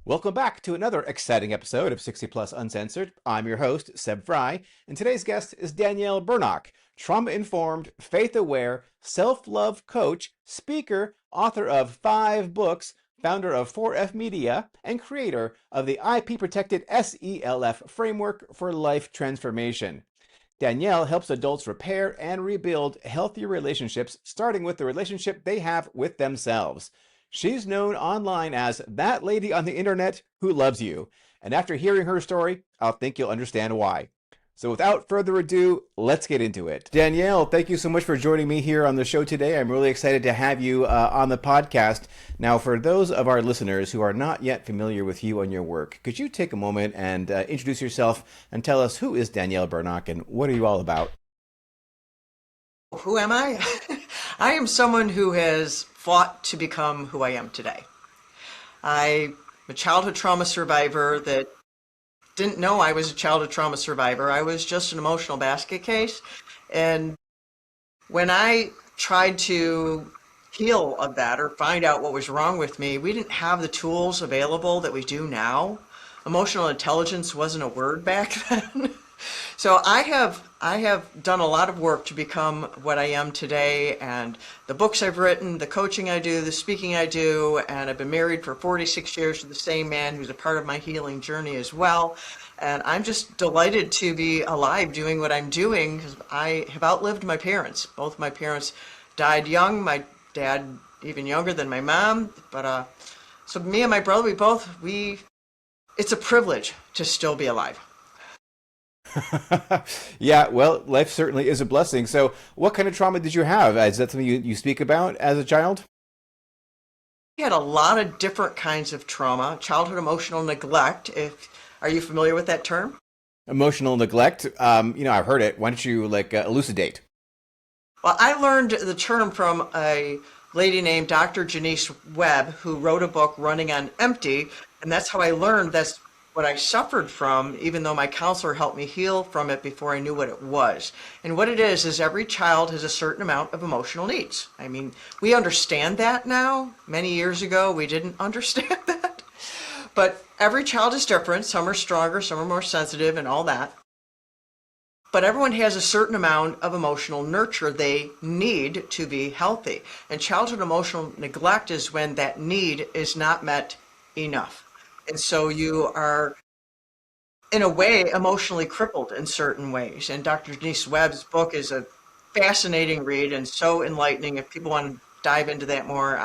Welcome back to another exciting episode of 60 Plus Uncensored. I'm your host, Seb Fry, and today's guest is Danielle Bernock, trauma-informed, faith-aware, self-love coach, speaker, author of 5 books, founder of 4F Media, and creator of the IP-protected SELF framework for life transformation. Danielle helps adults repair and rebuild healthy relationships, starting with the relationship they have with themselves. She's known online as that lady on the internet who loves you. And after hearing her story, I think you'll understand why. So without further ado, let's get into it. Danielle, thank you so much for joining me here on the show today. I'm really excited to have you on the podcast. Now, for those of our listeners who are not yet familiar with you and your work, could you take a moment and introduce yourself and tell us who is Danielle Bernock and what are you all about? Who am I? I am someone who has fought to become who I am today. I'm a childhood trauma survivor that didn't know I was a childhood trauma survivor. I was just an emotional basket case. And when I tried to heal of that or find out what was wrong with me, we didn't have the tools available that we do now. Emotional intelligence wasn't a word back then. So I have done a lot of work to become what I am today, and the books I've written, the coaching I do, the speaking I do, and I've been married for 46 years to the same man who's a part of my healing journey as well. And I'm just delighted to be alive doing what I'm doing because I have outlived my parents. Both my parents died young, my dad even younger than my mom. But so me and my brother, it's a privilege to still be alive. Yeah, well, life certainly is a blessing. So, what kind of trauma did you have? Is that something you speak about as a child? We had a lot of different kinds of trauma. Childhood emotional neglect. If Are you familiar with that term? Emotional neglect. I've heard it. Why don't you elucidate? Well, I learned the term from a lady named Dr. Janice Webb, who wrote a book, Running on Empty, and that's how I learned that's what I suffered from, even though my counselor helped me heal from it before I knew what it was. And what it is every child has a certain amount of emotional needs. I mean, we understand that now. Many years ago, we didn't understand that. But every child is different. Some are stronger, some are more sensitive, and all that. But everyone has a certain amount of emotional nurture they need to be healthy. And childhood emotional neglect is when that need is not met enough. And so you are, in a way, emotionally crippled in certain ways. And Dr. Denise Webb's book is a fascinating read and so enlightening. If people want to dive into that more,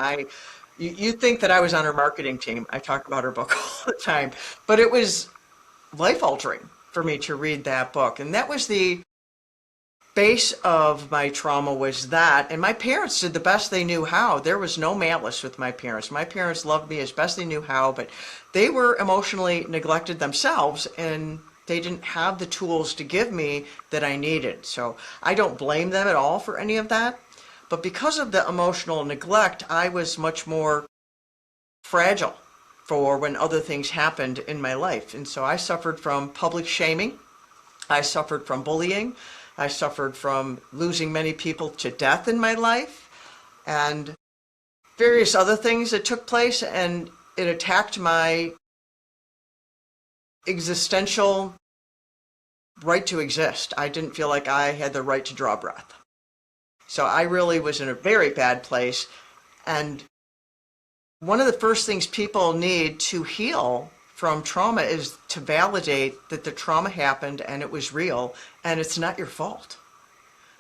you think that I was on her marketing team. I talk about her book all the time. But it was life-altering for me to read that book. And that was the base of my trauma, was that. And my parents did the best they knew how. There was no malice with my parents. My parents loved me as best they knew how, but they were emotionally neglected themselves, and they didn't have the tools to give me that I needed. So I don't blame them at all for any of that. But because of the emotional neglect, I was much more fragile for when other things happened in my life. And so I suffered from public shaming. I suffered from bullying. I suffered from losing many people to death in my life and various other things that took place, and it attacked my existential right to exist. I didn't feel like I had the right to draw breath. So I really was in a very bad place. And one of the first things people need to heal from trauma is to validate that the trauma happened and it was real and it's not your fault.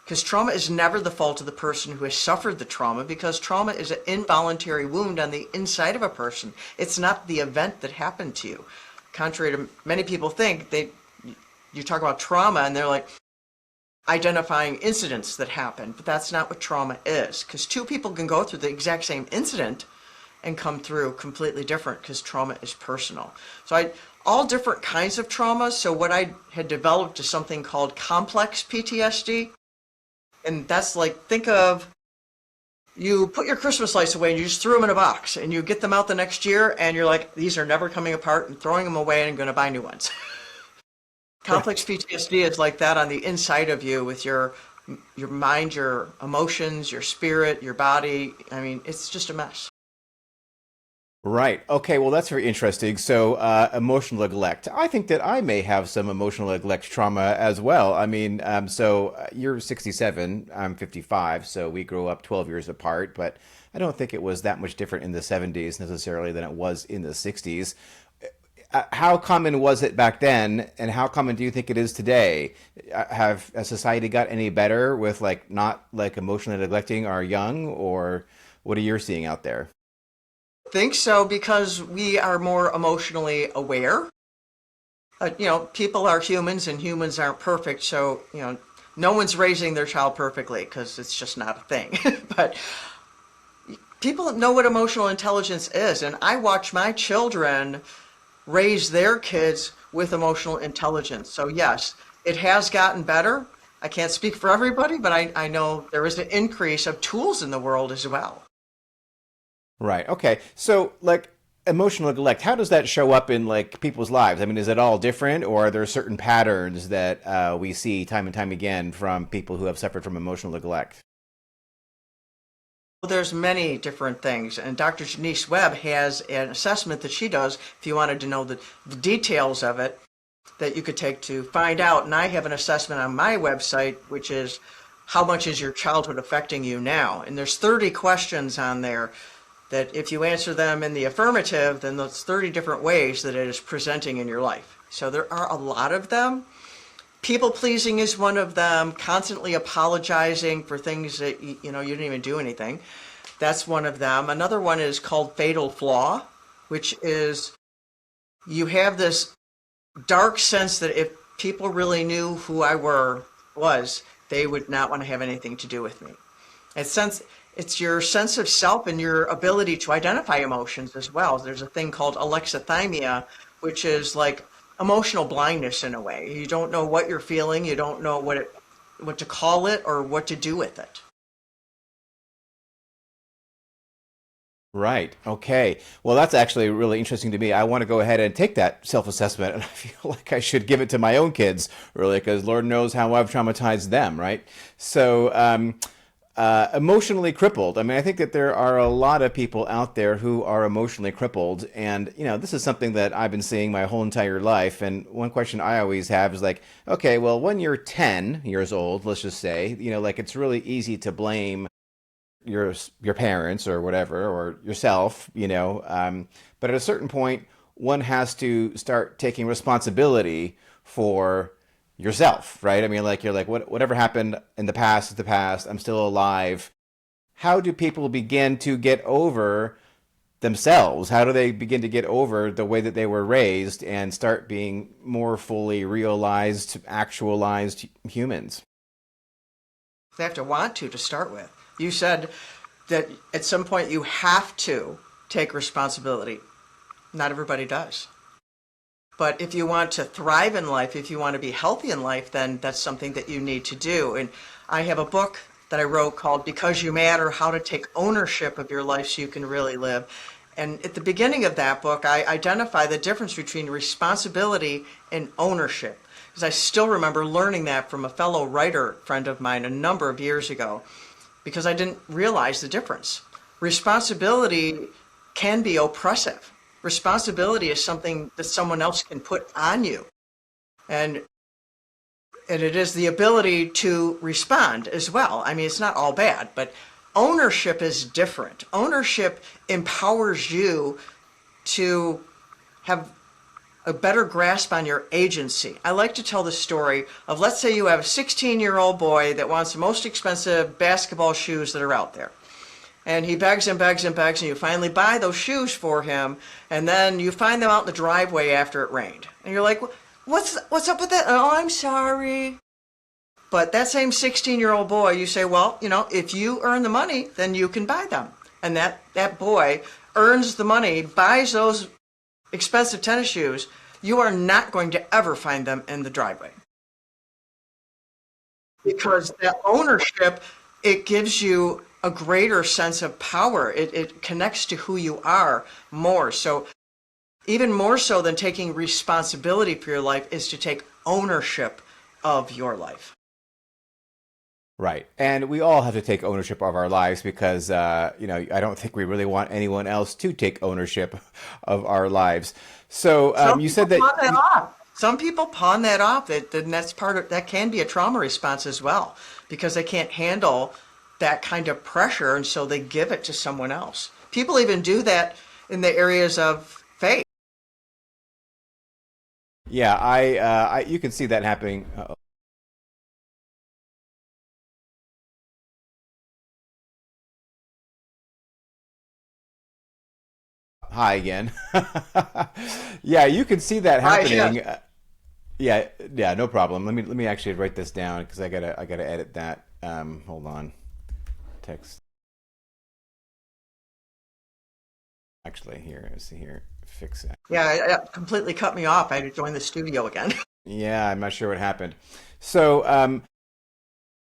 Because trauma is never the fault of the person who has suffered the trauma, because trauma is an involuntary wound on the inside of a person. It's not the event that happened to you. Contrary to many people think, you talk about trauma and they're like identifying incidents that happened, but that's not what trauma is. Because two people can go through the exact same incident and come through completely different, because trauma is personal. So all different kinds of trauma. So what I had developed is something called complex PTSD. And that's like, think of, you put your Christmas lights away and you just threw them in a box and you get them out the next year and you're like, these are never coming apart, and throwing them away and I'm going to buy new ones. Complex PTSD is like that on the inside of you, with your mind, your emotions, your spirit, your body. I mean, it's just a mess. Right. Okay. Well, that's very interesting. So, emotional neglect. I think that I may have some emotional neglect trauma as well. I mean, you're 67, I'm 55, so we grew up 12 years apart, but I don't think it was that much different in the 70s necessarily than it was in the 60s. How common was it back then, and how common do you think it is today? Has society got any better with like not like emotionally neglecting our young, or what are you seeing out there? Think so because we are more emotionally aware. People are humans and humans aren't perfect, so, no one's raising their child perfectly because it's just not a thing. But people know what emotional intelligence is, and I watch my children raise their kids with emotional intelligence. So, yes, it has gotten better. I can't speak for everybody, but I know there is an increase of tools in the world as well. Right. Okay. So, like, emotional neglect, how does that show up in like people's lives? I mean, is it all different, or are there certain patterns that we see time and time again from people who have suffered from emotional neglect? Well, there's many different things, and Dr. Janice Webb has an assessment that she does if you wanted to know the details of it that you could take to find out. And I have an assessment on my website, which is how much is your childhood affecting you now? And there's 30 questions on there that if you answer them in the affirmative, then there's 30 different ways that it is presenting in your life. So there are a lot of them. People pleasing is one of them. Constantly apologizing for things that you didn't even do anything. That's one of them. Another one is called fatal flaw, which is you have this dark sense that if people really knew who I was, they would not want to have anything to do with me. It's your sense of self and your ability to identify emotions as well. There's a thing called alexithymia, which is like emotional blindness in a way. You don't know what you're feeling, you don't know what to call it or what to do with it. Right. Okay. Well, that's actually really interesting to me. I want to go ahead and take that self-assessment, and I feel like I should give it to my own kids, really, because Lord knows how I've traumatized them, right? So, emotionally crippled. I mean, I think that there are a lot of people out there who are emotionally crippled, and this is something that I've been seeing my whole entire life. And one question I always have is like, okay, well, when you're 10 years old, let's just say, like it's really easy to blame your your parents or whatever or yourself, but at a certain point, one has to start taking responsibility for yourself, right? I mean, like you're like, whatever happened in the past is the past. I'm still alive. How do people begin to get over themselves? How do they begin to get over the way that they were raised and start being more fully realized, actualized humans? They have to want to start with. You said that at some point you have to take responsibility. Not everybody does. But if you want to thrive in life, if you want to be healthy in life, then that's something that you need to do. And I have a book that I wrote called Because You Matter, How to Take Ownership of Your Life So You Can Really Live. And at the beginning of that book, I identify the difference between responsibility and ownership. Because I still remember learning that from a fellow writer friend of mine a number of years ago, because I didn't realize the difference. Responsibility can be oppressive. Responsibility is something that someone else can put on you. And it is the ability to respond as well. I mean, it's not all bad, but ownership is different. Ownership empowers you to have a better grasp on your agency. I like to tell the story of, let's say you have a 16-year-old boy that wants the most expensive basketball shoes that are out there. And he begs and begs and begs, and you finally buy those shoes for him, and then you find them out in the driveway after it rained. And you're like, what's up with that? Oh, I'm sorry. But that same 16-year-old boy, you say, well, if you earn the money, then you can buy them. And that boy earns the money, buys those expensive tennis shoes. You are not going to ever find them in the driveway. Because that ownership, it gives you a greater sense of power. It connects to who you are more. So even more so than taking responsibility for your life is to take ownership of your life. Right. And we all have to take ownership of our lives because, I don't think we really want anyone else to take ownership of our lives. So Some you people said that pawn that off. Some people pawn that off. Then that's part of that can be a trauma response as well because they can't handle that kind of pressure, and so they give it to someone else. People even do that in the areas of faith. yeah, you can see that happening. Hi again. Yeah, you can see that Right, yes. happening. Yeah, yeah, no problem. Let me actually write this down because I gotta edit that. Hold on. Text. Actually, here. Let's see here. Fix that. Yeah, it completely cut me off. I had to join the studio again. Yeah, I'm not sure what happened. So,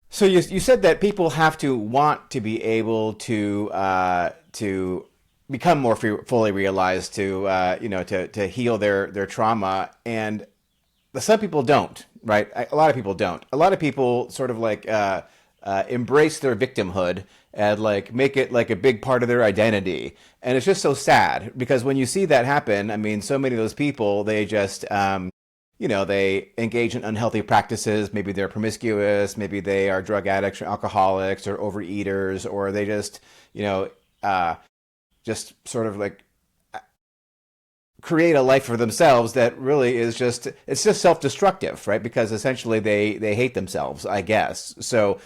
so you said that people have to want to be able to become more fully realized, to heal their trauma, and some people don't, right? A lot of people don't. A lot of people sort of like embrace their victimhood and like make it like a big part of their identity, and it's just so sad because when you see that happen, I mean, so many of those people they just they engage in unhealthy practices. Maybe they're promiscuous, maybe they are drug addicts or alcoholics or overeaters, or they just you know uh, just sort of like create a life for themselves that really is just it's just self-destructive, right? Because essentially they hate themselves, I guess. So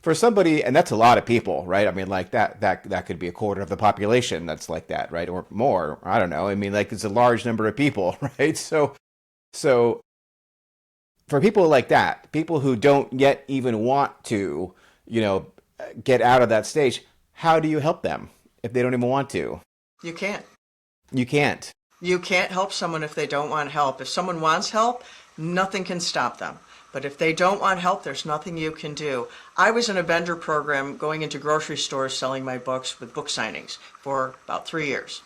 for somebody, and that's a lot of people, right? I mean, like that could be a quarter of the population that's like that, right? Or more. I don't know. I mean, like it's a large number of people, right? So for people like that, people who don't yet even want to, you know, get out of that stage, how do you help them if they don't even want to? You can't. You can't. You can't help someone if they don't want help. If someone wants help, nothing can stop them. But if they don't want help, there's nothing you can do. I was in a vendor program going into grocery stores selling my books with book signings for about 3 years.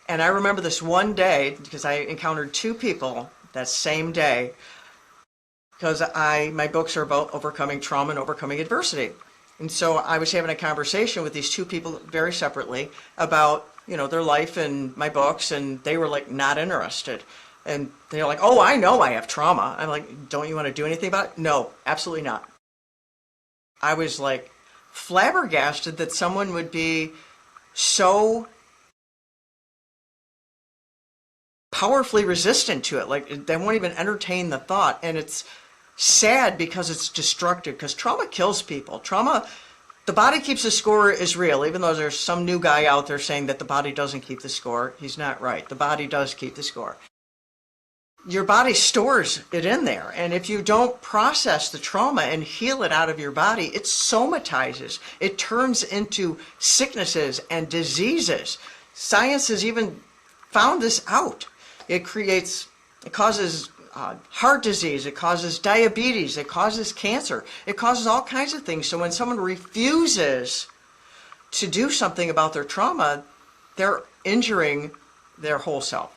And I remember this one day because I encountered two people that same day because my books are about overcoming trauma and overcoming adversity. And so I was having a conversation with these two people very separately about, their life and my books, and they were like not interested. And they're like, "Oh, I know I have trauma." I'm like, "Don't you want to do anything about it?" No, absolutely not. I was like flabbergasted that someone would be so powerfully resistant to it. Like they won't even entertain the thought. And it's sad because it's destructive because trauma kills people. Trauma, the body keeps the score is real, even though there's some new guy out there saying that the body doesn't keep the score. He's not right. The body does keep the score. Your body stores it in there. And if you don't process the trauma and heal it out of your body, it somatizes. It turns into sicknesses and diseases. Science has even found this out. It causes heart disease, it causes diabetes, it causes cancer, it causes all kinds of things. So when someone refuses to do something about their trauma, they're injuring their whole self.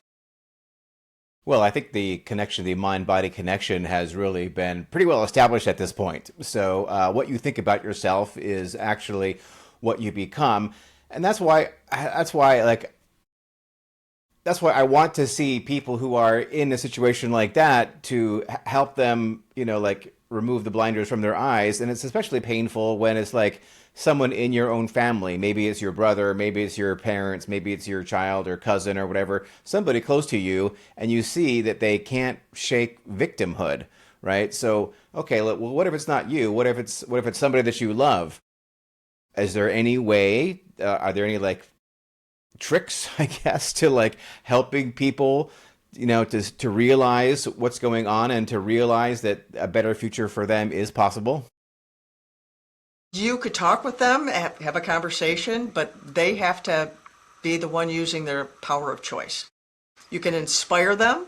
Well, I think the connection, the mind body connection, has really been pretty well established at this point. So, what you think about yourself is actually what you become. And that's why I want to see people who are in a situation like that to help them, like remove the blinders from their eyes. And it's especially painful when it's like someone in your own family. Maybe it's your brother, maybe it's your parents, maybe it's your child or cousin or whatever, somebody close to you, and you see that they can't shake victimhood, right? So, okay, well, what if it's not you? What if it's somebody that you love? Is there any way? Are there any like tricks, I guess, to like helping people, to realize what's going on and to realize that a better future for them is possible? You could talk with them, have a conversation, but they have to be the one using their power of choice. You can inspire them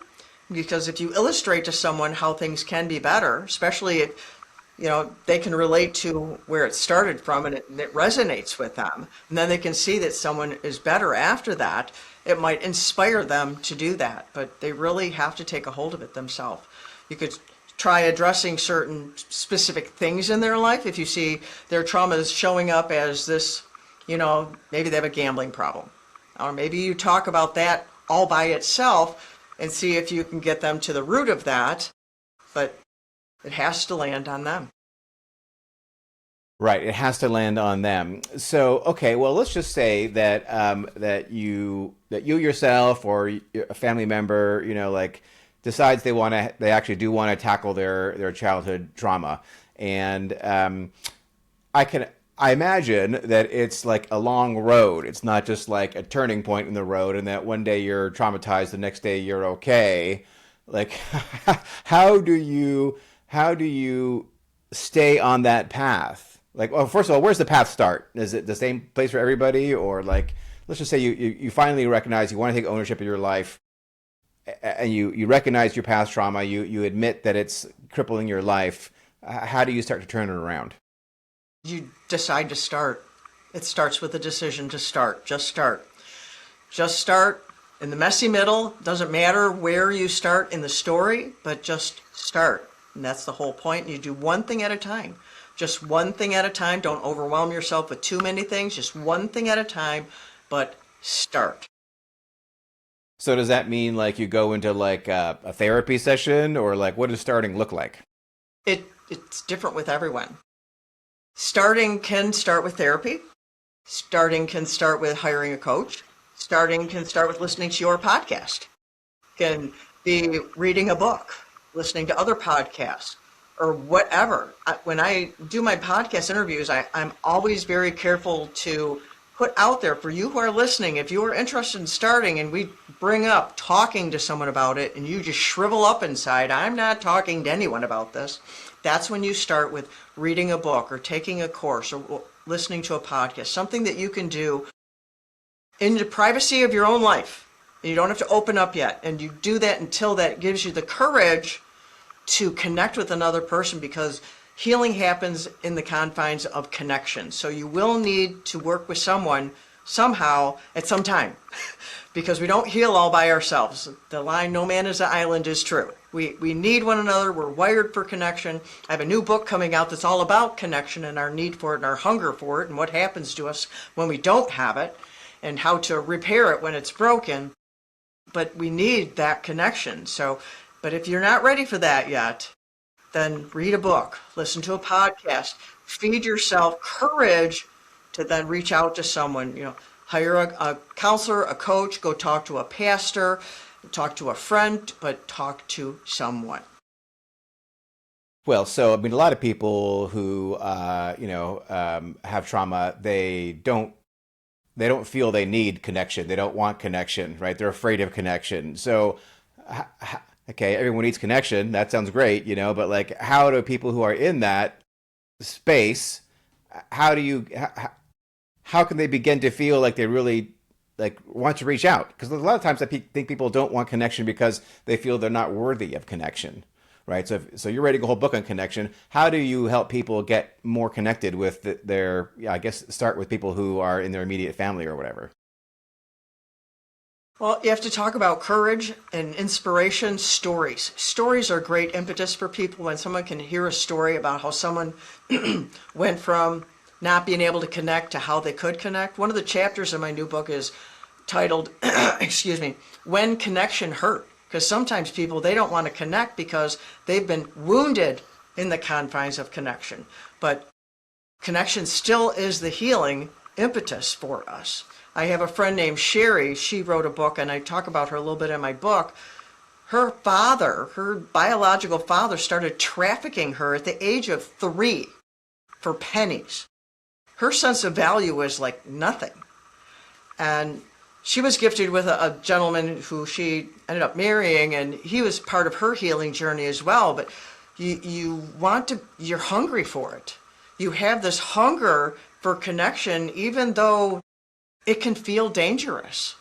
because if you illustrate to someone how things can be better, especially if they can relate to where it started from and it resonates with them, and then they can see that someone is better after that, it might inspire them to do that. But they really have to take a hold of it themselves. You could try addressing certain specific things in their life. If you see their trauma is showing up as this, maybe they have a gambling problem. Or maybe you talk about that all by itself and see if you can get them to the root of that. But it has to land on them. Right, it has to land on them. So, okay, well, let's just say that that you yourself or a family member, like decides they actually do want to tackle their childhood trauma, and I imagine that it's like a long road. It's not just like a turning point in the road, and that one day you're traumatized, the next day you're okay. Like, how do you stay on that path? Like, well, first of all, where's the path start? Is it the same place for everybody, or like, let's just say you finally recognize you want to take ownership of your life, and you recognize your past trauma, you admit that it's crippling your life. How do you start to turn it around? You decide to start. It starts with a decision to start. Just start. Just start. In the messy middle, doesn't matter where you start in the story, but just start. And that's the whole point. You do one thing at a time. Just one thing at a time. Don't overwhelm yourself with too many things. Just one thing at a time, but start. So does that mean like you go into like a therapy session, or like what does starting look like? It's different with everyone. Starting can start with therapy. Starting can start with hiring a coach. Starting can start with listening to your podcast. Can be reading a book, listening to other podcasts, or whatever. When I do my podcast interviews, I'm always very careful to put out there for you who are listening, if you are interested in starting and we bring up talking to someone about it and you just shrivel up inside, I'm not talking to anyone about this. That's when you start with reading a book or taking a course or listening to a podcast, something that you can do in the privacy of your own life. You don't have to open up yet. And you do that until that gives you the courage to connect with another person, because healing happens in the confines of connection. So you will need to work with someone somehow at some time because we don't heal all by ourselves. The line, no man is an island, is true. We need one another. We're wired for connection. I have a new book coming out that's all about connection and our need for it and our hunger for it and what happens to us when we don't have it and how to repair it when it's broken. But we need that connection. But if you're not ready for that yet, then read a book, listen to a podcast, feed yourself courage to then reach out to someone, hire a counselor, a coach, go talk to a pastor, talk to a friend, but talk to someone. Well, so I mean, a lot of people who have trauma, they don't feel they need connection. They don't want connection, right? They're afraid of connection. So, okay, everyone needs connection. That sounds great, but like, how do people who are in that space, how can they begin to feel like they really like want to reach out? Because a lot of times I think people don't want connection because they feel they're not worthy of connection, right? So you're writing a whole book on connection. How do you help people get more connected with I guess start with people who are in their immediate family or whatever? Well, you have to talk about courage and inspiration, stories. Stories are great impetus for people when someone can hear a story about how someone went from not being able to connect to how they could connect. One of the chapters in my new book is titled, excuse me, When Connection Hurt. Because sometimes people, they don't want to connect because they've been wounded in the confines of connection. But connection still is the healing impetus for us. I have a friend named Sherry. She wrote a book, and I talk about her a little bit in my book. Her biological father, started trafficking her at the age of 3 for pennies. Her sense of value was like nothing. And she was gifted with a gentleman who she ended up marrying, and he was part of her healing journey as well. But you're hungry for it. You have this hunger for connection, even though it can feel dangerous.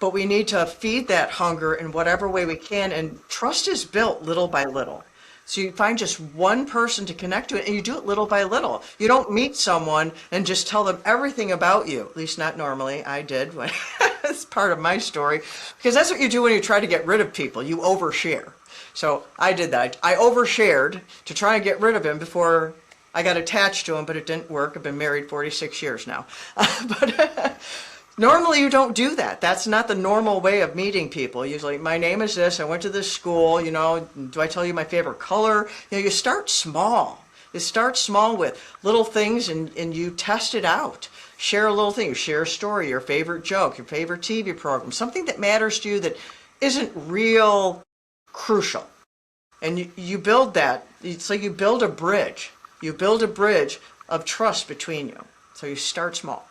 But we need to feed that hunger in whatever way we can, and trust is built little by little. So you find just one person to connect to it, and you do it little by little. You don't meet someone and just tell them everything about you, at least not normally. I did when I was That's part of my story, because that's what you do when you try to get rid of people. You overshare. So I did that. I overshared to try and get rid of him before I got attached to him, but it didn't work. I've been married 46 years now. But normally you don't do that. That's not the normal way of meeting people. Usually, my name is this, I went to this school, do I tell you my favorite color? You start small. You start small with little things and you test it out. Share a little thing, share a story, your favorite joke, your favorite TV program, something that matters to you that isn't real crucial. And you build that. It's like you build a bridge. You build a bridge of trust between you. So you start small.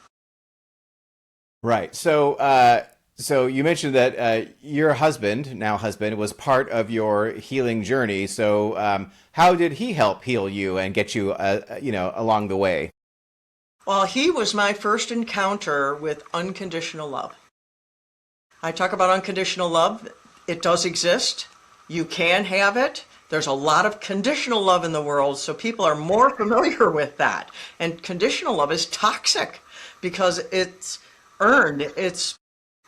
Right. So you mentioned that your now husband, was part of your healing journey. So how did he help heal you and get you, along the way? Well, he was my first encounter with unconditional love. I talk about unconditional love. It does exist. You can have it. There's a lot of conditional love in the world, so people are more familiar with that. And conditional love is toxic because it's earned, it's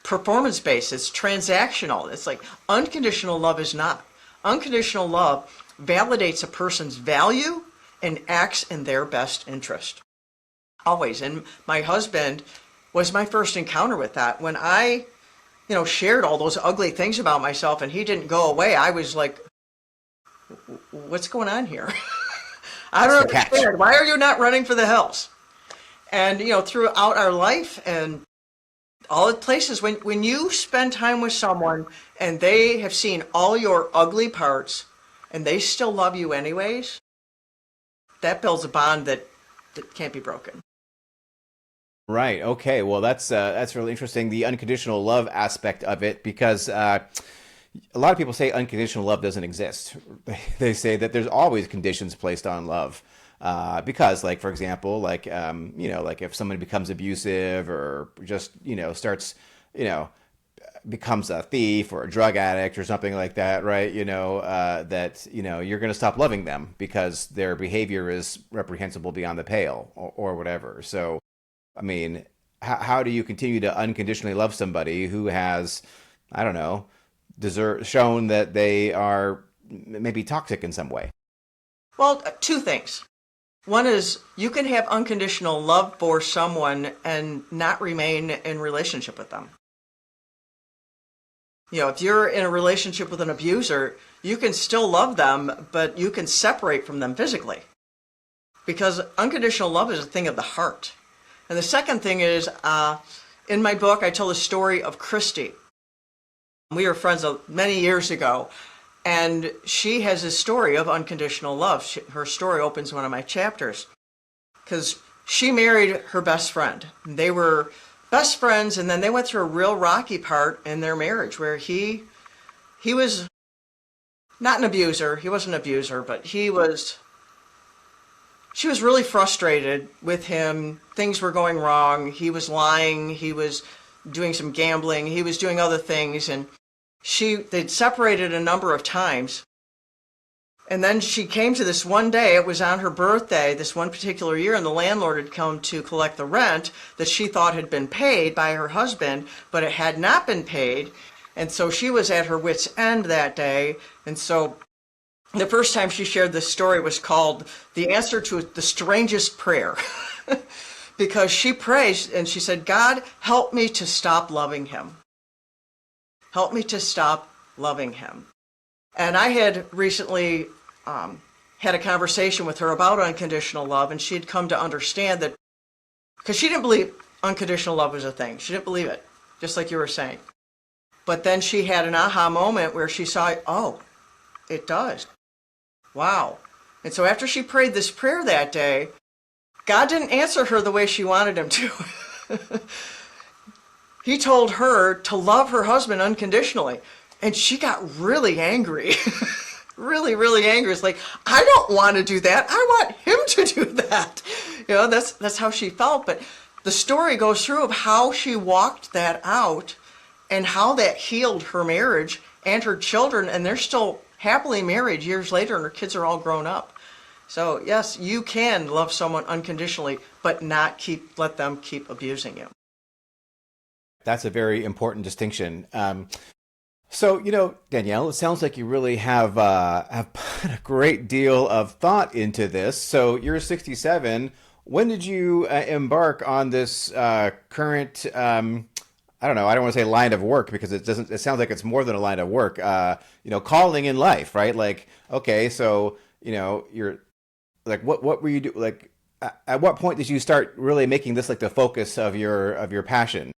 performance-based, it's transactional. It's like unconditional love is not. Unconditional love validates a person's value and acts in their best interest. Always. And my husband was my first encounter with that. When I, shared all those ugly things about myself and he didn't go away, I was like, what's going on here? I don't understand. Why are you not running for the hills? And, throughout our life and all the places, when you spend time with someone and they have seen all your ugly parts and they still love you anyways, that builds a bond that can't be broken. Right. Okay. Well, that's really interesting. The unconditional love aspect of it, because a lot of people say unconditional love doesn't exist. They say that there's always conditions placed on love, because, like, for example, like like if somebody becomes abusive or just starts becomes a thief or a drug addict or something like that, right? That you're going to stop loving them because their behavior is reprehensible beyond the pale or whatever. So, I mean, how do you continue to unconditionally love somebody who has, I don't know, shown that they are maybe toxic in some way? Well, two things. One is you can have unconditional love for someone and not remain in relationship with them. If you're in a relationship with an abuser, you can still love them, but you can separate from them physically. Because unconditional love is a thing of the heart. And the second thing is, in my book, I tell the story of Christy. We were friends many years ago, and she has a story of unconditional love. Her story opens one of my chapters because she married her best friend. They were best friends, and then they went through a real rocky part in their marriage where he was not an abuser. He wasn't an abuser, but she was really frustrated with him. Things were going wrong. He was lying. He was doing some gambling. He was doing other things, and they'd separated a number of times. And then she came to this one day, it was on her birthday, this one particular year, and the landlord had come to collect the rent that she thought had been paid by her husband, but it had not been paid. And so she was at her wit's end that day. And so the first time she shared this story was called The Answer to the Strangest Prayer. Because she prayed and she said, God, help me to stop loving him. Help me to stop loving him. And I had recently had a conversation with her about unconditional love, and she had come to understand that, because she didn't believe unconditional love was a thing. She didn't believe it, just like you were saying. But then she had an aha moment where she saw, oh, it does. Wow. And so after she prayed this prayer that day, God didn't answer her the way she wanted him to. He told her to love her husband unconditionally. And she got really angry. Really, really angry. It's like, I don't want to do that. I want him to do that. That's how she felt. But the story goes through of how she walked that out and how that healed her marriage and her children. And they're still happily married years later, and her kids are all grown up. So yes, you can love someone unconditionally, but not let them keep abusing you. That's a very important distinction. So, Danielle, it sounds like you really have put a great deal of thought into this. So you're 67. When did you embark on this current? I don't know. I don't want to say line of work because it doesn't. It sounds like it's more than a line of work. Calling in life, right? Like, okay, so you're like, what were you do? Like, at what point did you start really making this like the focus of your passion?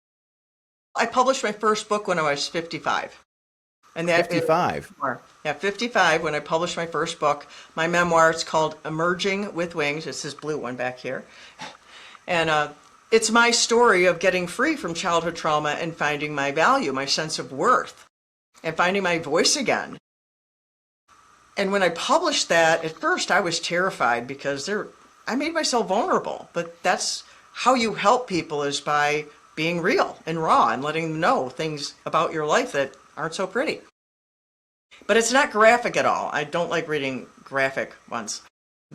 I published my first book when I was 55. And that is 55. yeah, 55 when I published my first book. My memoir, it's called Emerging with Wings. It's this blue one back here. And it's my story of getting free from childhood trauma and finding my value, my sense of worth, and finding my voice again. And when I published that, at first I was terrified because I made myself vulnerable. But that's how you help people, is by being real and raw and letting them know things about your life that aren't so pretty. But it's not graphic at all. I don't like reading graphic ones.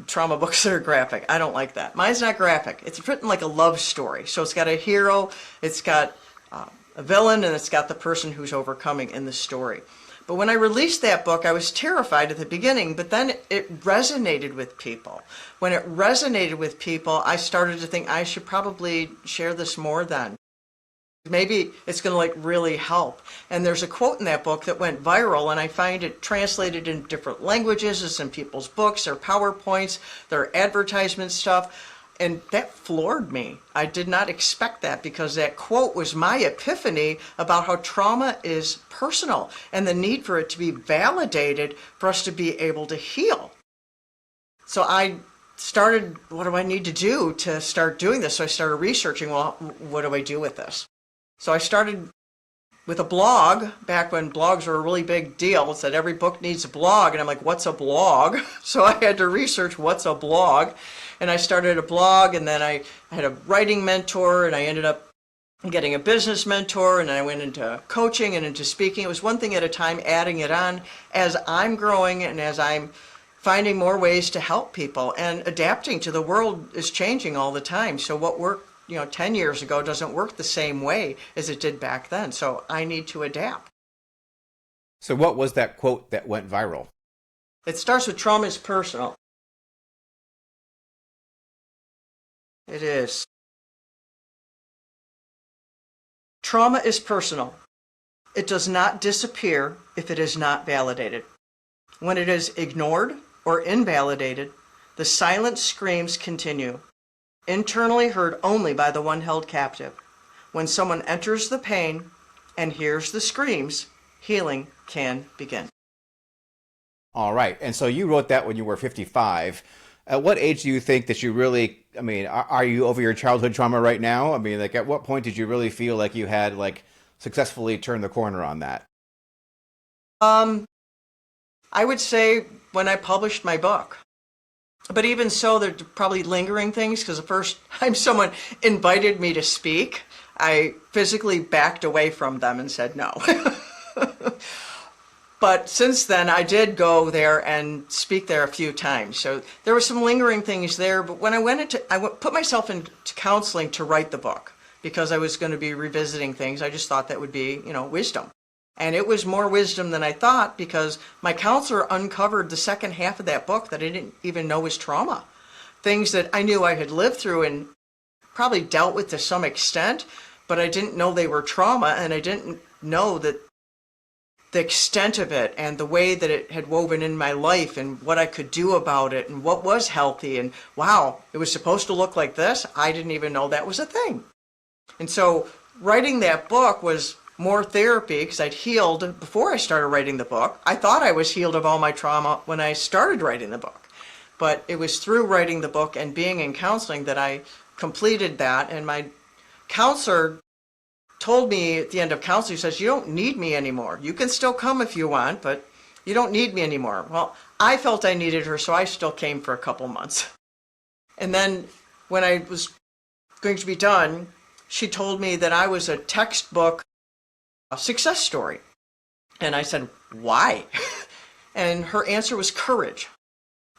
Trauma books that are graphic. I don't like that. Mine's not graphic. It's written like a love story. So it's got a hero, it's got a villain, and it's got the person who's overcoming in the story. But when I released that book, I was terrified at the beginning, but then it resonated with people. When it resonated with people, I started to think I should probably share this more then. Maybe it's going to like really help. And there's a quote in that book that went viral, and I find it translated in different languages. It's in people's books, their PowerPoints, their advertisement stuff. And that floored me. I did not expect that, because that quote was my epiphany about how trauma is personal and the need for it to be validated for us to be able to heal. So I started, what do I need to do to start doing this? So I started researching, well, what do I do with this? So I started with a blog back when blogs were a really big deal. It said every book needs a blog. And I'm like, what's a blog? So I had to research what's a blog. And I started a blog, and then I had a writing mentor, and I ended up getting a business mentor, and I went into coaching and into speaking. It was one thing at a time, adding it on as I'm growing and as I'm finding more ways to help people, and adapting to the world is changing all the time. So what worked 10 years ago doesn't work the same way as it did back then. So I need to adapt. So what was that quote that went viral? It starts with trauma is personal. It is. Trauma is personal. It does not disappear if it is not validated. When it is ignored or invalidated, the silent screams continue, internally heard only by the one held captive. When someone enters the pain and hears the screams, healing can begin. All right. And so you wrote that when you were 55. At what age do you think that you really, are you over your childhood trauma right now? Like, at what point did you really feel like you had, like, successfully turned the corner on that? I would say when I published my book. But even so, there are probably lingering things, because the first time someone invited me to speak, I physically backed away from them and said no. But since then, I did go there and speak there a few times. So there were some lingering things there. But when I put myself into counseling to write the book, because I was going to be revisiting things. I just thought that would be, wisdom. And it was more wisdom than I thought, because my counselor uncovered the second half of that book that I didn't even know was trauma. Things that I knew I had lived through and probably dealt with to some extent, but I didn't know they were trauma, and I didn't know that the extent of it and the way that it had woven in my life and what I could do about it and what was healthy. And wow, it was supposed to look like this. I didn't even know that was a thing. And so writing that book was more therapy, because I'd healed before I started writing the book. I thought I was healed of all my trauma when I started writing the book. But it was through writing the book and being in counseling that I completed that. And my counselor told me at the end of counseling, he says, you don't need me anymore. You can still come if you want, but you don't need me anymore. Well, I felt I needed her, so I still came for a couple months. And then when I was going to be done, she told me that I was a textbook success story. And I said, why? And her answer was courage.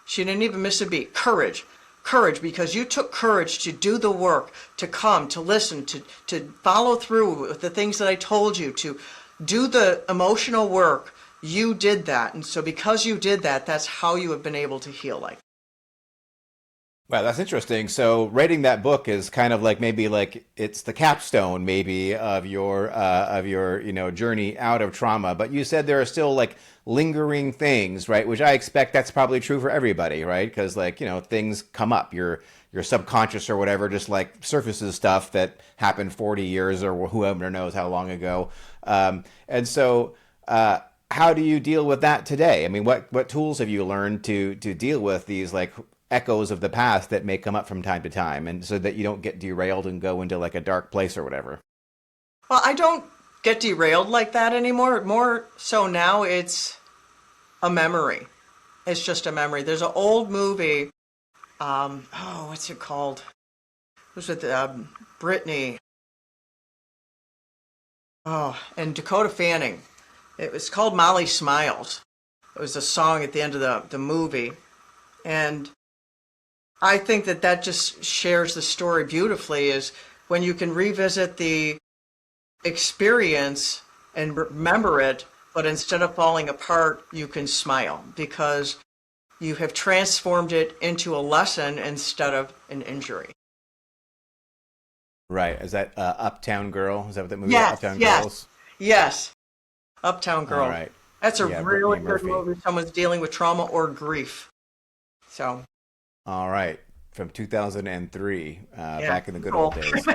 She didn't even miss a beat. Courage. courage, because you took courage to do the work, to come, to listen, to follow through with the things that I told you, to do the emotional work. You did that. And so because you did that, that's how you have been able to heal life. Wow, that's interesting. So writing that book is kind of like maybe like it's the capstone maybe of your journey out of trauma. But you said there are still like lingering things, right? Which I expect that's probably true for everybody, right? Because like things come up. Your subconscious or whatever just like surfaces stuff that happened 40 years or whoever knows how long ago. And so. How do you deal with that today? I mean, what tools have you learned to deal with these like echoes of the past that may come up from time to time, and so that you don't get derailed and go into like a dark place or whatever? Well, I don't get derailed like that anymore. More so now, it's a memory. It's just a memory. There's an old movie. What's it called? It was with Brittany. Oh, and Dakota Fanning. It was called Molly Smiles. It was a song at the end of the movie. And I think that just shares the story beautifully, is when you can revisit the experience and remember it, but instead of falling apart, you can smile because you have transformed it into a lesson instead of an injury. Right. Is that Uptown Girl? Is that what that movie is? Yes, Uptown yes, Girls? yes. Uptown All Girl. right. That's a Yeah, really Brittany good Murphy. movie. Someone's dealing with trauma or grief. So, All right. From 2003, yeah, back in the good cool. old days.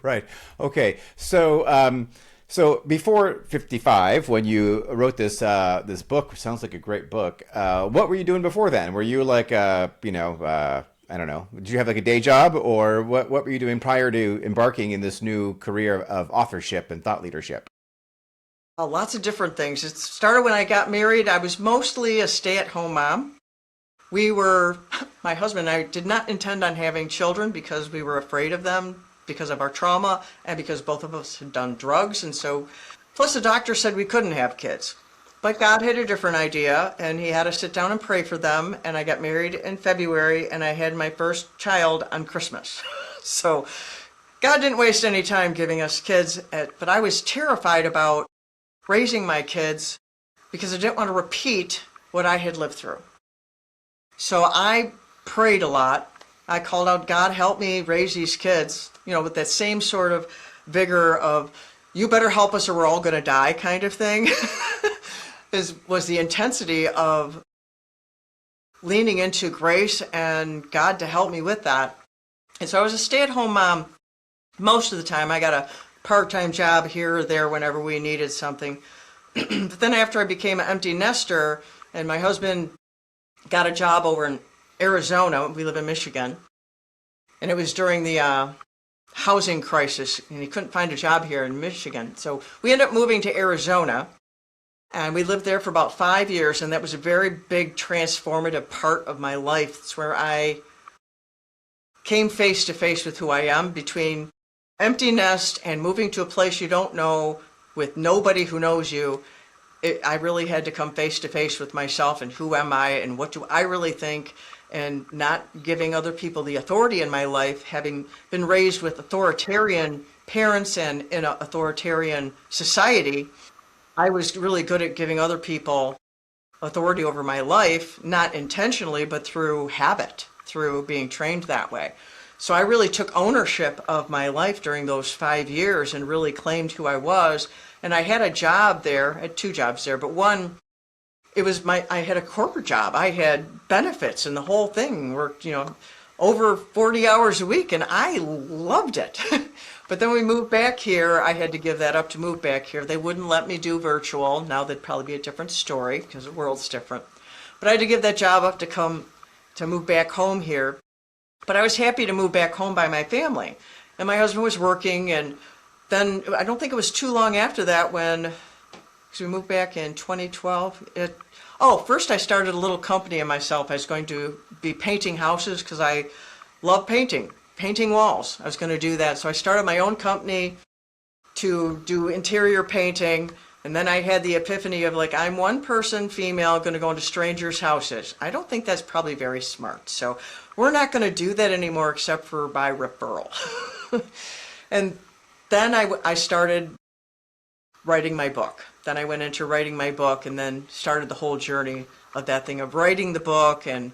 Right. Okay. So before 55, when you wrote this book, sounds like a great book. What were you doing before then? Were you like I don't know. Did you have like a day job, or what were you doing prior to embarking in this new career of authorship and thought leadership? Lots of different things. It started when I got married. I was mostly a stay-at-home mom. My husband and I did not intend on having children because we were afraid of them because of our trauma and because both of us had done drugs. And so, plus the doctor said we couldn't have kids. But God had a different idea, and he had us sit down and pray for them. And I got married in February, and I had my first child on Christmas. So God didn't waste any time giving us kids, but I was terrified about raising my kids because I didn't want to repeat what I had lived through. So I prayed a lot. I called out, God, help me raise these kids, with that same sort of vigor of, you better help us or we're all going to die kind of thing, was the intensity of leaning into grace and God to help me with that. And so I was a stay-at-home mom most of the time. I got a part-time job here or there whenever we needed something. But then after I became an empty nester and my husband got a job over in Arizona, we live in Michigan, and it was during the housing crisis, and he couldn't find a job here in Michigan. So we ended up moving to Arizona, and we lived there for about 5 years, and that was a very big transformative part of my life. It's where I came face to face with who I am, between empty nest and moving to a place you don't know with nobody who knows you. I really had to come face to face with myself and who am I and what do I really think, and not giving other people the authority in my life, having been raised with authoritarian parents and in an authoritarian society. I was really good at giving other people authority over my life, not intentionally, but through habit, through being trained that way. So I really took ownership of my life during those 5 years and really claimed who I was. And I had a job there, I had 2 jobs there, but one, I had a corporate job. I had benefits and the whole thing, worked, over 40 hours a week, and I loved it. But then we moved back here. I had to give that up to move back here. They wouldn't let me do virtual. Now that'd probably be a different story because the world's different. But I had to give that job up to move back home here. But I was happy to move back home by my family. And my husband was working, and then I don't think it was too long after that because we moved back in 2012. First I started a little company in myself. I was going to be painting houses because I love painting walls. I was going to do that. So I started my own company to do interior painting, And then I had the epiphany of like, I'm one person, female, going to go into strangers' houses. I don't think that's probably very smart. So we're not going to do that anymore except for by referral. And then I started writing my book. Then I went into writing my book and then started the whole journey of that thing of writing the book. And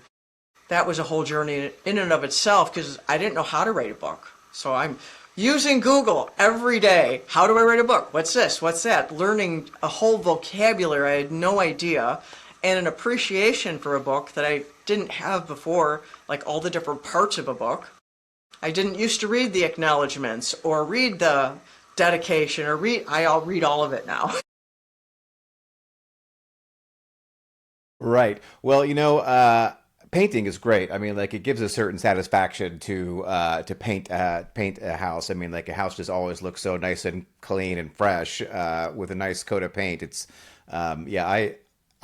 that was a whole journey in and of itself because I didn't know how to write a book. So I'm using Google every day. How do I write a book? What's this? What's that? Learning a whole vocabulary I had no idea, and an appreciation for a book that I didn't have before, like all the different parts of a book. I didn't used to read the acknowledgments or read the dedication or I'll read all of it now. Right. Well, painting is great. I mean, like it gives a certain satisfaction to paint a house. I mean, like a house just always looks so nice and clean and fresh with a nice coat of paint. It's yeah,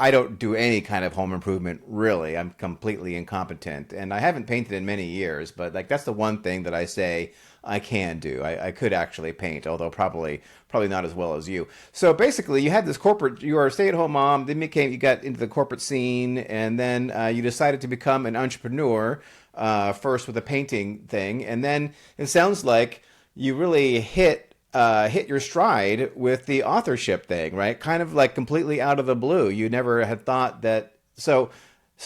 I don't do any kind of home improvement really. I'm completely incompetent, and I haven't painted in many years. But like that's the one thing that I say I can do. I could actually paint, although probably not as well as you. So basically, you had this corporate. You were a stay-at-home mom. Then you got into the corporate scene, and then you decided to become an entrepreneur. First with a painting thing, and then it sounds like you really hit your stride with the authorship thing, right? Kind of like completely out of the blue. You never had thought that. So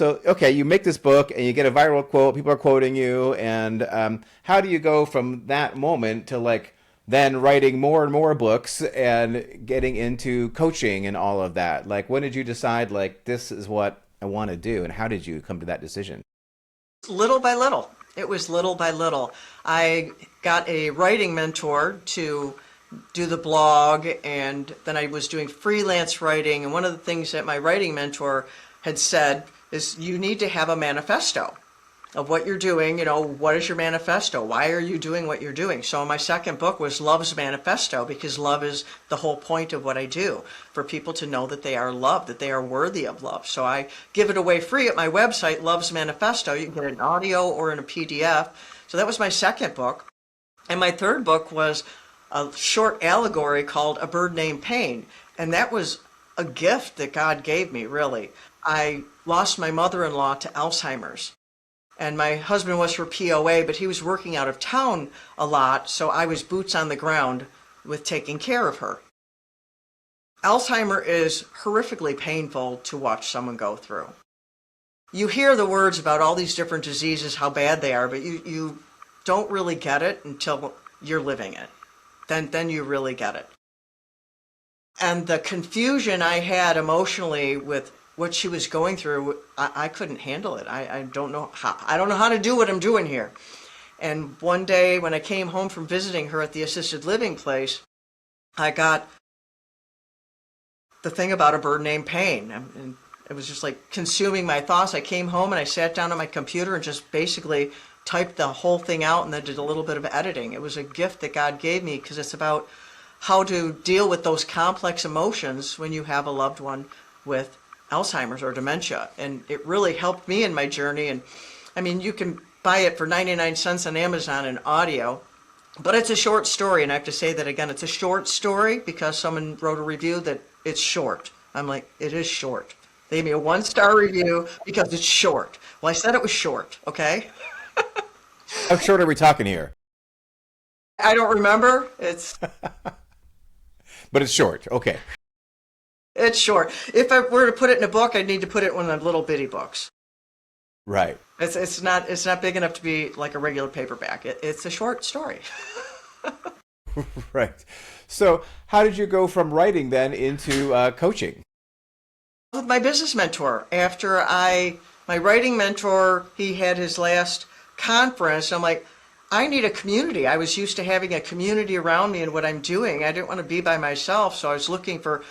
okay, you make this book and you get a viral quote. People are quoting you, and how do you go from that moment to like then writing more and more books and getting into coaching and all of that? Like, when did you decide like this is what I want to do, and how did you come to that decision? Little by little. It was little by little. I got a writing mentor to do the blog, and then I was doing freelance writing. And one of the things that my writing mentor had said is you need to have a manifesto of what you're doing. What is your manifesto? Why are you doing what you're doing? So my second book was Love's Manifesto, because love is the whole point of what I do, for people to know that they are loved, that they are worthy of love. So I give it away free at my website, Love's Manifesto. You can get it in audio or in a PDF. So that was my second book. And my third book was a short allegory called A Bird Named Pain. And that was a gift that God gave me, really. I lost my mother-in-law to Alzheimer's. And my husband was for POA, but he was working out of town a lot, so I was boots on the ground with taking care of her. Alzheimer is horrifically painful to watch someone go through. You hear the words about all these different diseases, how bad they are, but you don't really get it until you're living it. Then you really get it. And the confusion I had emotionally with what she was going through, I couldn't handle it. I don't know how to do what I'm doing here. And one day when I came home from visiting her at the assisted living place, I got the thing about A Bird Named Pain. And it was just like consuming my thoughts. I came home and I sat down on my computer and just basically typed the whole thing out and then did a little bit of editing. It was a gift that God gave me, because it's about how to deal with those complex emotions when you have a loved one with Alzheimer's or dementia. And it really helped me in my journey. And I mean, you can buy it for 99 cents on Amazon in audio, but it's a short story. And I have to say that again, it's a short story because someone wrote a review that it's short. I'm like, it is short. They gave me a 1-star review because it's short. Well, I said it was short, okay? How short are we talking here? I don't remember. But it's short. Okay. It's short. If I were to put it in a book, I'd need to put it in one of the little bitty books. Right. It's not big enough to be like a regular paperback. It's a short story. Right. So how did you go from writing then into coaching? With my business mentor, after my writing mentor, he had his last conference. I'm like, I need a community. I was used to having a community around me and what I'm doing. I didn't want to be by myself, so I was looking for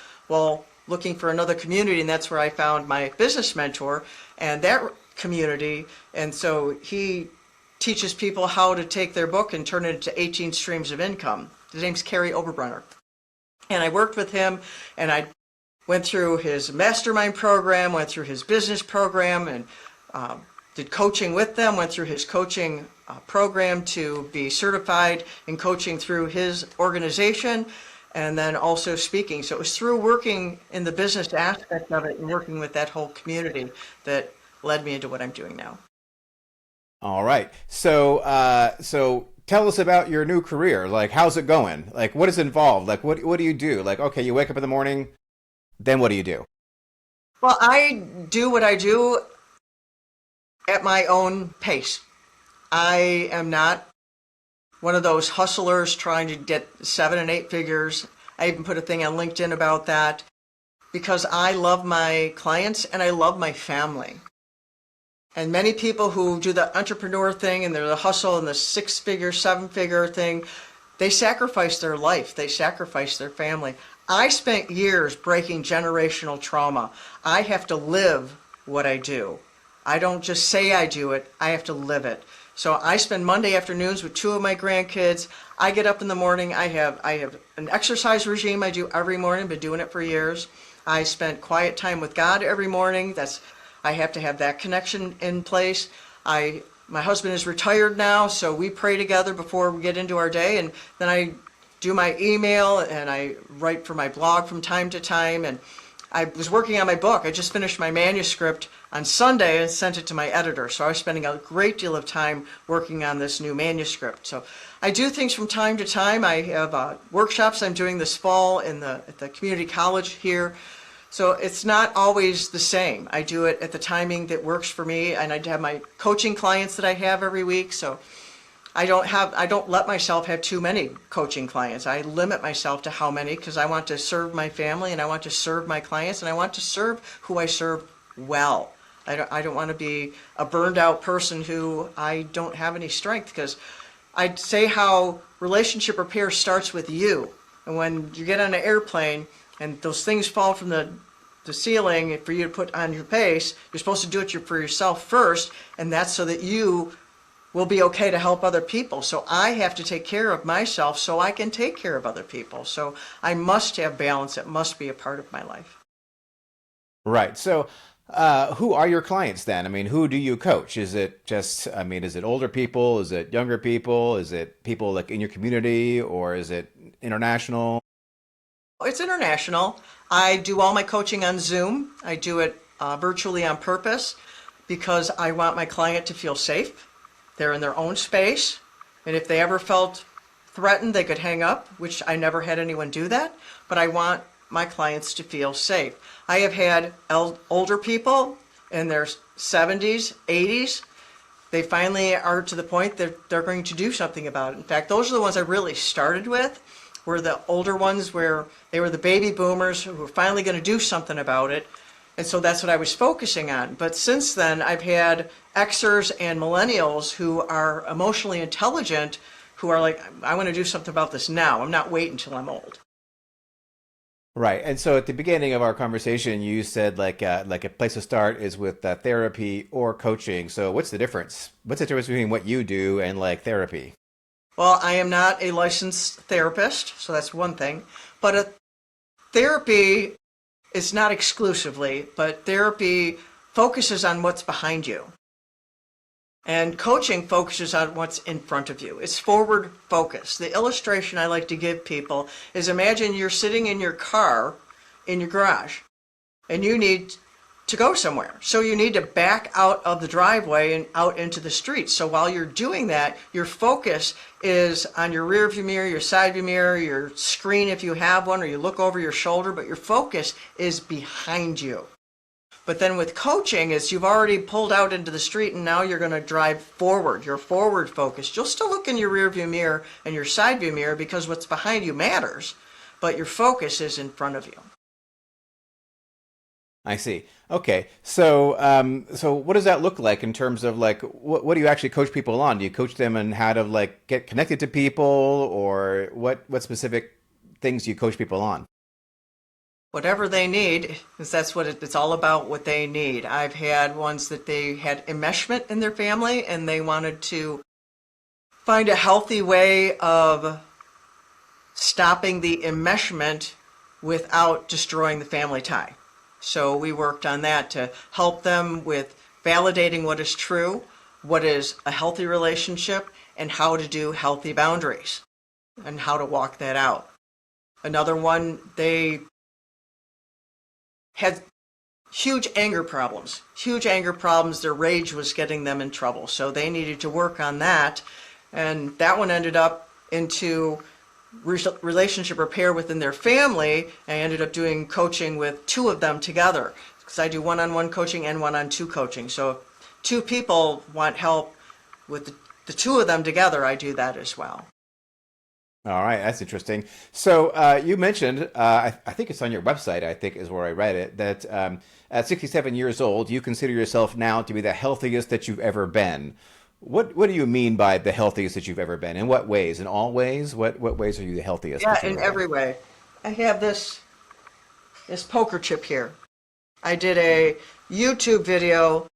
another community, and that's where I found my business mentor and that community. And so he teaches people how to take their book and turn it into 18 streams of income. His name's Kerry Oberbrunner. And I worked with him, and I went through his mastermind program, went through his business program, and did coaching with them, went through his coaching program to be certified in coaching through his organization. and then also speaking. So it was through working in the business aspect of it and working with that whole community that led me into what I'm doing now. All right. So tell us about your new career. Like, how's it going? Like, what is involved? Like, what do you do? Like, okay, you wake up in the morning, then what do you do? Well, I do what I do at my own pace. I am not one of those hustlers trying to get 7 and 8 figures. I even put a thing on LinkedIn about that because I love my clients and I love my family. And many people who do the entrepreneur thing and they're the hustle and the 6 figure, 7 figure thing, they sacrifice their life, they sacrifice their family. I spent years breaking generational trauma. I have to live what I do. I don't just say I do it, I have to live it. So I spend Monday afternoons with 2 of my grandkids. I get up in the morning. I have an exercise regime I do every morning, been doing it for years. I spend quiet time with God every morning. I have to have that connection in place. My husband is retired now, so we pray together before we get into our day, and then I do my email and I write for my blog from time to time. And I was working on my book. I just finished my manuscript on Sunday and sent it to my editor. So I was spending a great deal of time working on this new manuscript. So I do things from time to time. I have workshops I'm doing this fall at the community college here. So it's not always the same. I do it at the timing that works for me, and I have my coaching clients that I have every week. So I don't let myself have too many coaching clients. I limit myself to how many because I want to serve my family and I want to serve my clients and I want to serve who I serve well. I don't want to be a burned out person who I don't have any strength, because I'd say how relationship repair starts with you. And when you get on an airplane and those things fall from the ceiling for you to put on your base, you're supposed to do it for yourself first, and that's so that you will be okay to help other people. So I have to take care of myself so I can take care of other people. So I must have balance. It must be a part of my life. Right. So, who are your clients then? I mean, who do you coach? Is it just, I mean, is it older people? Is it younger people? Is it people like in your community, or is it international? It's international. I do all my coaching on Zoom. I do it virtually on purpose because I want my client to feel safe. They're in their own space. And if they ever felt threatened, they could hang up, which I never had anyone do that. But I want my clients to feel safe. I have had older people in their 70s, 80s. They finally are to the point that they're going to do something about it. In fact, those are the ones I really started with, were the older ones where they were the baby boomers who were finally going to do something about it. And so that's what I was focusing on. But since then, I've had Xers and millennials who are emotionally intelligent, who are like, I want to do something about this now. I'm not waiting until I'm old. Right. And so at the beginning of our conversation, you said like a place to start is with therapy or coaching. So what's the difference? What's the difference between what you do and like therapy? Well, I am not a licensed therapist, so that's one thing. But a therapy is not exclusively, but therapy focuses on what's behind you. And coaching focuses on what's in front of you. It's forward focus. The illustration I like to give people is, imagine you're sitting in your car in your garage and you need to go somewhere. So you need to back out of the driveway and out into the street. So while you're doing that, your focus is on your rear view mirror, your side view mirror, your screen if you have one, or you look over your shoulder, but your focus is behind you. But then with coaching, is you've already pulled out into the street and now you're going to drive forward. You're forward focused. You'll still look in your rear view mirror and your side view mirror because what's behind you matters, but your focus is in front of you. I see. Okay. So what does that look like in terms of like what do you actually coach people on? Do you coach them on how to like get connected to people, or what specific things do you coach people on? Whatever they need, because that's what it's all about, what they need. I've had ones that they had enmeshment in their family and they wanted to find a healthy way of stopping the enmeshment without destroying the family tie. So we worked on that to help them with validating what is true, what is a healthy relationship, and how to do healthy boundaries and how to walk that out. Another one, they had huge anger problems. Huge anger problems. Their rage was getting them in trouble. So they needed to work on that. And that one ended up into relationship repair within their family. I ended up doing coaching with two of them together because I do one-on-one coaching and one-on-two coaching. So if two people want help with the two of them together, I do that as well. All right, that's interesting. So you mentioned, I think it's on your website, I think is where I read it, that at 67 years old, you consider yourself now to be the healthiest that you've ever been. What do you mean by the healthiest that you've ever been? In what ways? In all ways? What ways are you the healthiest Yeah, that you've in ever been? every way. I have this poker chip here. I did a YouTube video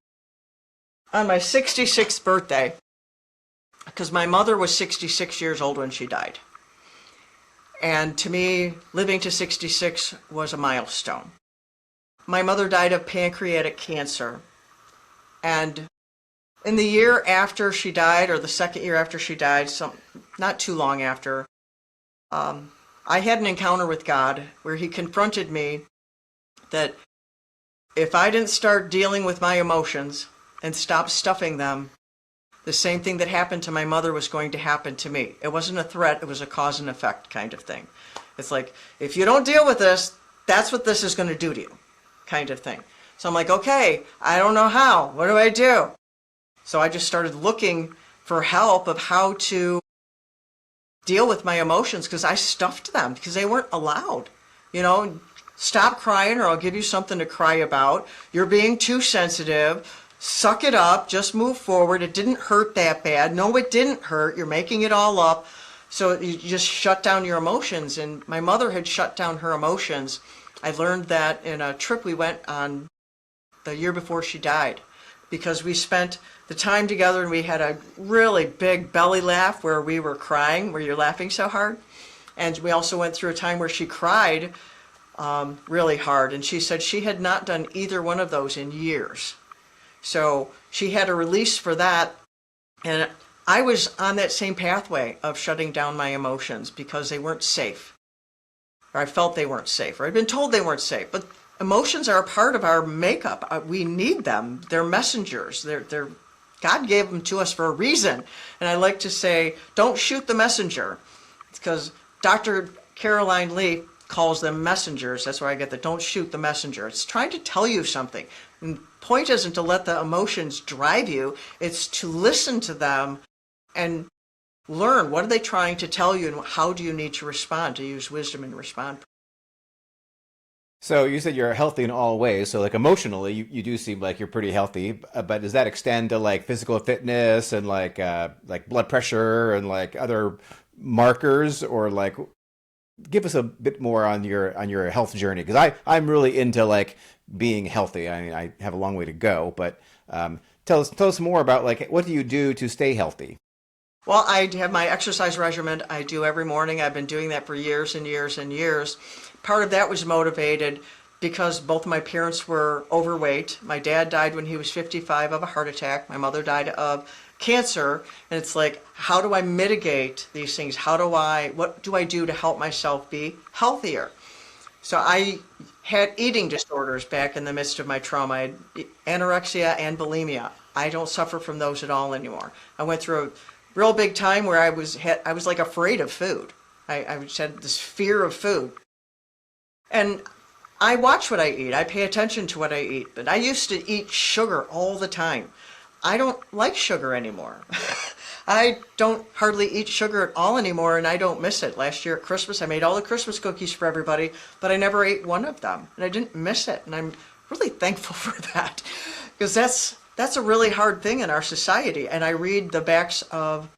on my 66th birthday because my mother was 66 years old when she died. And to me, living to 66 was a milestone. My mother died of pancreatic cancer. And in the year after she died, or the second year after she died, not too long after, I had an encounter with God where he confronted me that if I didn't start dealing with my emotions and stop stuffing them, the same thing that happened to my mother was going to happen to me. It wasn't a threat, it was a cause and effect kind of thing. It's like, if you don't deal with this, that's what this is going to do to you, kind of thing. So I'm like, okay, I don't know how. What do I do? So I just started looking for help of how to deal with my emotions because I stuffed them because they weren't allowed. You know, stop crying or I'll give you something to cry about. You're being too sensitive. Suck it up. Just move forward. It didn't hurt that bad. No, it didn't hurt. You're making it all up. So you just shut down your emotions. And my mother had shut down her emotions. I learned that in a trip we went on the year before she died because we spent the time together and we had a really big belly laugh where we were crying, where you're laughing so hard. And we also went through a time where she cried really hard. And she said she had not done either one of those in years. So she had a release for that. And I was on that same pathway of shutting down my emotions because they weren't safe. Or I felt they weren't safe. Or I'd been told they weren't safe. But emotions are a part of our makeup. We need them. They're messengers. They're God gave them to us for a reason. And I like to say, don't shoot the messenger. It's because Dr. Caroline Leaf calls them messengers. That's where I get the don't shoot the messenger. It's trying to tell you something. And the point isn't to let the emotions drive you. It's to listen to them and learn what are they trying to tell you and how do you need to respond, to use wisdom and respond. So you said you're healthy in all ways. So like emotionally, you do seem like you're pretty healthy. But does that extend to like physical fitness and like blood pressure and like other markers, or like give us a bit more on your health journey? Because I'm really into like being healthy. I mean, I have a long way to go, but tell us more about like what do you do to stay healthy? Well, I have my exercise regimen I do every morning. I've been doing that for years and years and years. Part of that was motivated because both of my parents were overweight. My dad died when he was 55 of a heart attack. My mother died of cancer. And it's like, how do I mitigate these things? What do I do to help myself be healthier? So I had eating disorders back in the midst of my trauma. I had anorexia and bulimia. I don't suffer from those at all anymore. I went through a real big time where I was like afraid of food. I just had this fear of food. And I watch what I eat. I pay attention to what I eat. But I used to eat sugar all the time. I don't like sugar anymore. I don't hardly eat sugar at all anymore, and I don't miss it. Last year at Christmas, I made all the Christmas cookies for everybody, but I never ate one of them, and I didn't miss it. And I'm really thankful for that, because that's a really hard thing in our society. And I read the backs of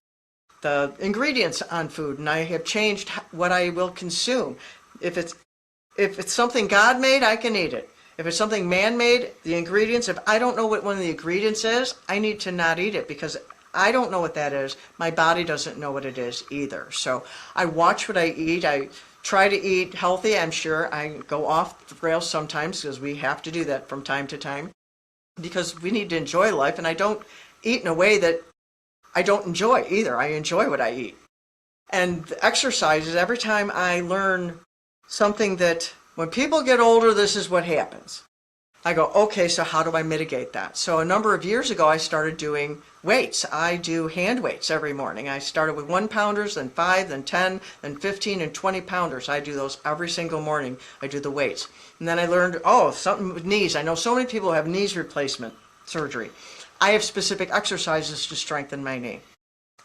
the ingredients on food, and I have changed what I will consume. If it's something God made, I can eat it. If it's something man made, the ingredients, if I don't know what one of the ingredients is, I need to not eat it because I don't know what that is. My body doesn't know what it is either. So I watch what I eat. I try to eat healthy. I'm sure I go off the rails sometimes because we have to do that from time to time because we need to enjoy life. And I don't eat in a way that I don't enjoy either. I enjoy what I eat. And the exercises, every time I learn something that when people get older, this is what happens. I go, okay, so how do I mitigate that? So a number of years ago, I started doing weights. I do hand weights every morning. I started with 1 pounders, then 5, then 10, then 15 and 20 pounders. I do those every single morning. I do the weights. And then I learned, oh, something with knees. I know so many people have knees replacement surgery. I have specific exercises to strengthen my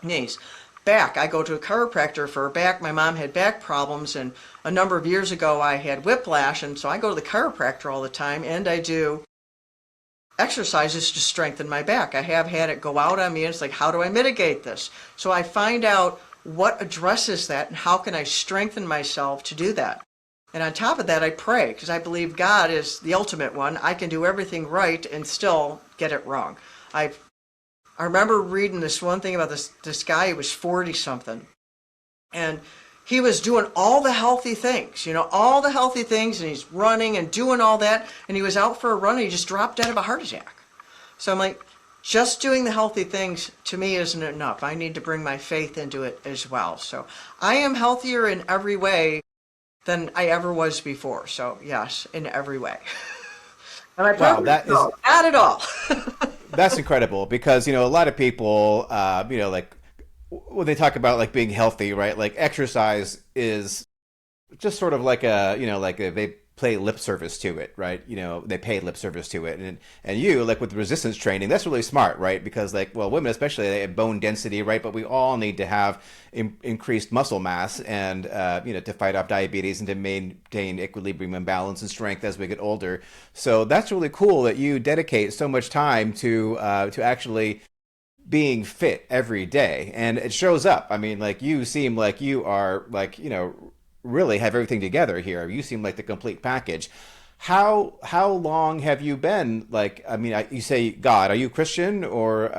knees. Back, I go to a chiropractor for back. My mom had back problems, and a number of years ago I had whiplash, and so I go to the chiropractor all the time, and I do exercises to strengthen my back. I have had it go out on me, and it's like, how do I mitigate this? So I find out what addresses that and how can I strengthen myself to do that. And on top of that, I pray, because I believe God is the ultimate one. I can do everything right and still get it wrong. I remember reading this one thing about this guy who was 40 something, and he was doing all the healthy things, all the healthy things, and he's running and doing all that, and he was out for a run and he just dropped dead of a heart attack. So I'm like, just doing the healthy things to me isn't enough. I need to bring my faith into it as well. So I am healthier in every way than I ever was before. So yes, in every way. And I Wow, probably no, not at all. that's incredible because a lot of people, like when they talk about like being healthy, right? Like exercise is just sort of like they play lip service to it, right? They pay lip service to it, and you like with resistance training, that's really smart, right? Because like, well, women especially, they have bone density, right? But we all need to have increased muscle mass, and to fight off diabetes and to maintain equilibrium and balance and strength as we get older. So that's really cool that you dedicate so much time to actually being fit every day, and it shows up. I mean, like you seem like you are like really have everything together here. You seem like the complete package. How long have you been like? I mean, you say God. Are you Christian or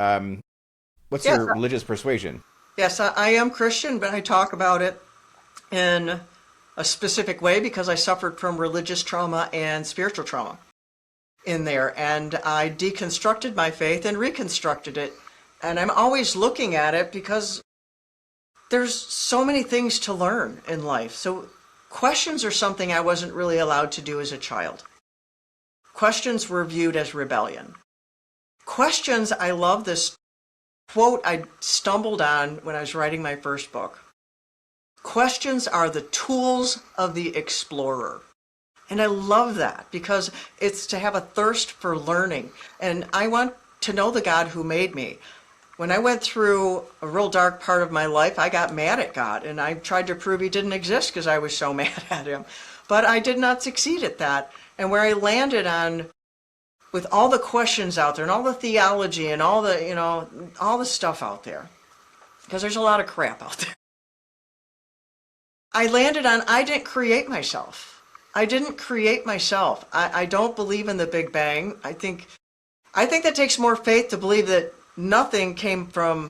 what's Yes, your religious persuasion? yes, I am Christian, but I talk about it in a specific way because I suffered from religious trauma and spiritual trauma in there, and I deconstructed my faith and reconstructed it. And I'm always looking at it because there's so many things to learn in life. So questions are something I wasn't really allowed to do as a child. Questions were viewed as rebellion. Questions, I love this quote I stumbled on when I was writing my first book. Questions are the tools of the explorer. And I love that because it's to have a thirst for learning. And I want to know the God who made me. When I went through a real dark part of my life, I got mad at God and I tried to prove he didn't exist because I was so mad at him. But I did not succeed at that. And where I landed on, with all the questions out there and all the theology and all the, all the stuff out there, because there's a lot of crap out there. I landed on, I didn't create myself. I didn't create myself. I don't believe in the Big Bang. I think that takes more faith to believe that nothing came from,